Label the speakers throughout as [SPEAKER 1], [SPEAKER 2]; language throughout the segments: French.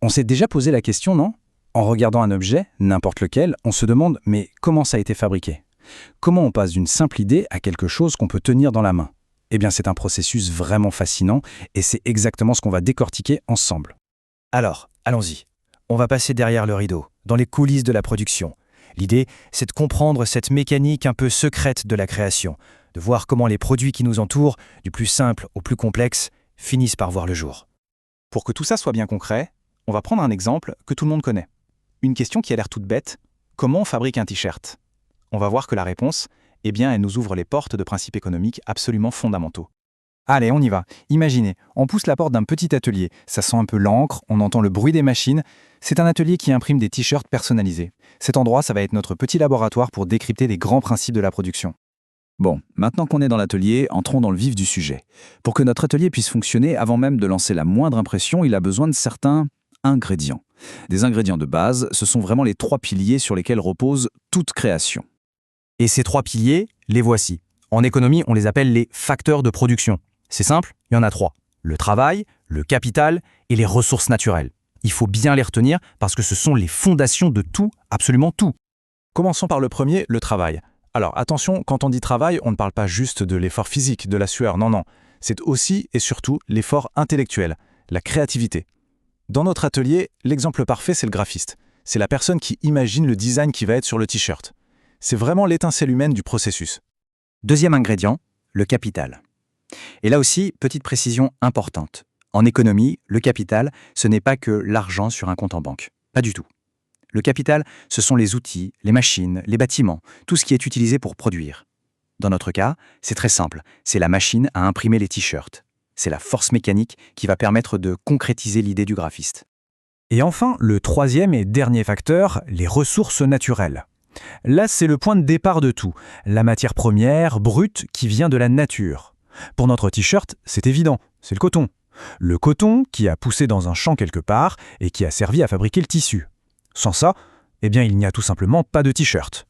[SPEAKER 1] On s'est déjà posé la question, non? En regardant un objet, n'importe lequel, on se demande mais comment ça a été fabriqué? Comment on passe d'une simple idée à quelque chose qu'on peut tenir dans la main? Eh bien, c'est un processus vraiment fascinant et c'est exactement ce qu'on va décortiquer ensemble.
[SPEAKER 2] Alors, allons-y. On va passer derrière le rideau, dans les coulisses de la production. L'idée, c'est de comprendre cette mécanique un peu secrète de la création, de voir comment les produits qui nous entourent, du plus simple au plus complexe, finissent par voir le jour.
[SPEAKER 1] Pour que tout ça soit bien concret, on va prendre un exemple que tout le monde connaît. Une question qui a l'air toute bête, comment on fabrique un t-shirt? On va voir que la réponse, eh bien, elle nous ouvre les portes de principes économiques absolument fondamentaux. Allez, on y va. Imaginez, on pousse la porte d'un petit atelier. Ça sent un peu l'encre, on entend le bruit des machines. C'est un atelier qui imprime des t-shirts personnalisés. Cet endroit, ça va être notre petit laboratoire pour décrypter les grands principes de la production.
[SPEAKER 3] Bon, maintenant qu'on est dans l'atelier, entrons dans le vif du sujet. Pour que notre atelier puisse fonctionner, avant même de lancer la moindre impression, il a besoin de certains ingrédients. Des ingrédients de base, ce sont vraiment les 3 piliers sur lesquels repose toute création.
[SPEAKER 2] Et ces 3 piliers, les voici. En économie, on les appelle les facteurs de production. C'est simple, il y en a 3. Le travail, le capital et les ressources naturelles. Il faut bien les retenir parce que ce sont les fondations de tout, absolument tout.
[SPEAKER 4] Commençons par le premier, le travail. Alors attention, quand on dit travail, on ne parle pas juste de l'effort physique, de la sueur, non. C'est aussi et surtout l'effort intellectuel, la créativité. Dans notre atelier, l'exemple parfait, c'est le graphiste. C'est la personne qui imagine le design qui va être sur le t-shirt. C'est vraiment l'étincelle humaine du processus.
[SPEAKER 2] Deuxième ingrédient, le capital. Et là aussi, petite précision importante. En économie, le capital, ce n'est pas que l'argent sur un compte en banque. Pas du tout. Le capital, ce sont les outils, les machines, les bâtiments, tout ce qui est utilisé pour produire. Dans notre cas, c'est très simple. C'est la machine à imprimer les t-shirts. C'est la force mécanique qui va permettre de concrétiser l'idée du graphiste.
[SPEAKER 1] Et enfin, le troisième et dernier facteur, les ressources naturelles. Là, c'est le point de départ de tout. La matière première, brute, qui vient de la nature. Pour notre t-shirt, c'est évident, c'est le coton. Le coton qui a poussé dans un champ quelque part et qui a servi à fabriquer le tissu. Sans ça, eh bien, il n'y a tout simplement pas de t-shirt.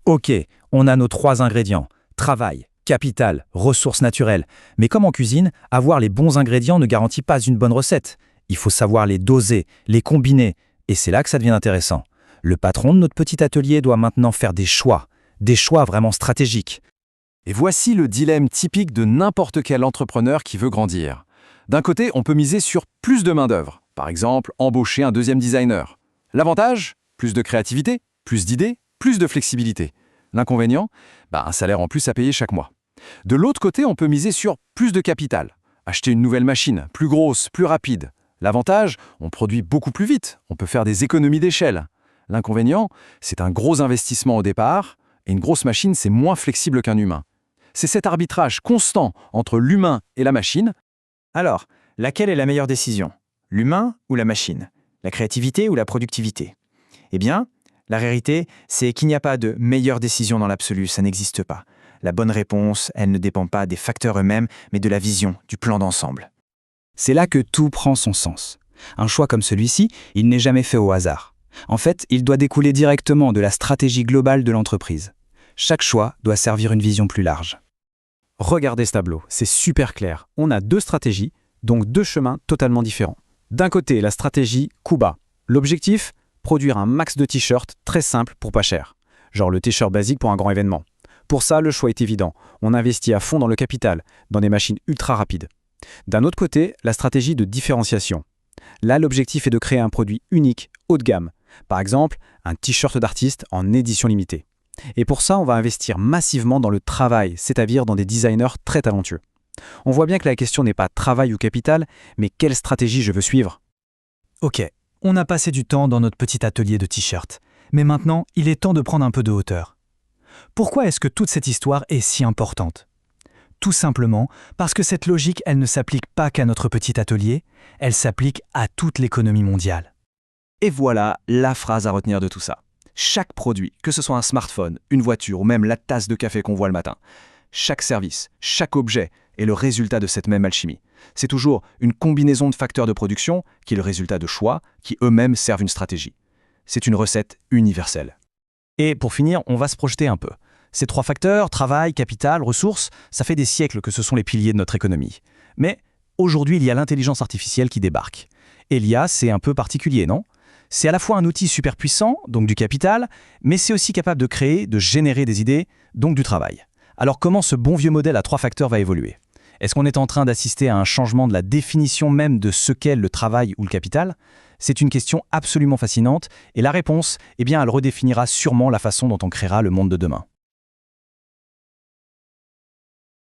[SPEAKER 2] Ok, on a nos 3 ingrédients. Travail, capital, ressources naturelles. Mais comme en cuisine, avoir les bons ingrédients ne garantit pas une bonne recette. Il faut savoir les doser, les combiner. Et c'est là que ça devient intéressant. Le patron de notre petit atelier doit maintenant faire des choix vraiment stratégiques.
[SPEAKER 4] Et voici le dilemme typique de n'importe quel entrepreneur qui veut grandir. D'un côté, on peut miser sur plus de main-d'œuvre. Par exemple, embaucher un deuxième designer. L'avantage? Plus de créativité, plus d'idées, plus de flexibilité. L'inconvénient? Un salaire en plus à payer chaque mois. De l'autre côté, on peut miser sur plus de capital. Acheter une nouvelle machine, plus grosse, plus rapide. L'avantage? On produit beaucoup plus vite. On peut faire des économies d'échelle. L'inconvénient? C'est un gros investissement au départ, et une grosse machine, c'est moins flexible qu'un humain. C'est cet arbitrage constant entre l'humain et la machine.
[SPEAKER 2] Alors, laquelle est la meilleure décision? L'humain ou la machine? La créativité ou la productivité? Eh bien, la réalité, c'est qu'il n'y a pas de meilleure décision dans l'absolu, ça n'existe pas. La bonne réponse, elle ne dépend pas des facteurs eux-mêmes, mais de la vision, du plan d'ensemble.
[SPEAKER 1] C'est là que tout prend son sens. Un choix comme celui-ci, il n'est jamais fait au hasard. En fait, il doit découler directement de la stratégie globale de l'entreprise. Chaque choix doit servir une vision plus large. Regardez ce tableau, c'est super clair. On a 2 stratégies, donc 2 chemins totalement différents. D'un côté, la stratégie coût bas. L'objectif? Produire un max de t-shirts très simple pour pas cher. Genre le t-shirt basique pour un grand événement. Pour ça, le choix est évident. On investit à fond dans le capital, dans des machines ultra rapides. D'un autre côté, la stratégie de différenciation. Là, l'objectif est de créer un produit unique, haut de gamme. Par exemple, un t-shirt d'artiste en édition limitée. Et pour ça, on va investir massivement dans le travail, c'est-à-dire dans des designers très talentueux. On voit bien que la question n'est pas travail ou capital, mais quelle stratégie je veux suivre. Ok, on a passé du temps dans notre petit atelier de t-shirts. Mais maintenant, il est temps de prendre un peu de hauteur. Pourquoi est-ce que toute cette histoire est si importante? Tout simplement parce que cette logique, elle ne s'applique pas qu'à notre petit atelier, elle s'applique à toute l'économie mondiale.
[SPEAKER 3] Et voilà la phrase à retenir de tout ça. Chaque produit, que ce soit un smartphone, une voiture ou même la tasse de café qu'on voit le matin, chaque service, chaque objet est le résultat de cette même alchimie. C'est toujours une combinaison de facteurs de production qui est le résultat de choix qui eux-mêmes servent une stratégie. C'est une recette universelle.
[SPEAKER 2] Et pour finir, on va se projeter un peu. Ces 3 facteurs, travail, capital, ressources, ça fait des siècles que ce sont les piliers de notre économie. Mais aujourd'hui, il y a l'intelligence artificielle qui débarque.
[SPEAKER 5] Et l'IA, c'est un peu particulier, non? C'est à la fois un outil super puissant, donc du capital, mais c'est aussi capable de créer, de générer des idées, donc du travail. Alors comment ce bon vieux modèle à 3 facteurs va évoluer? Est-ce qu'on est en train d'assister à un changement de la définition même de ce qu'est le travail ou le capital? C'est une question absolument fascinante, et la réponse, eh bien, elle redéfinira sûrement la façon dont on créera le monde de demain.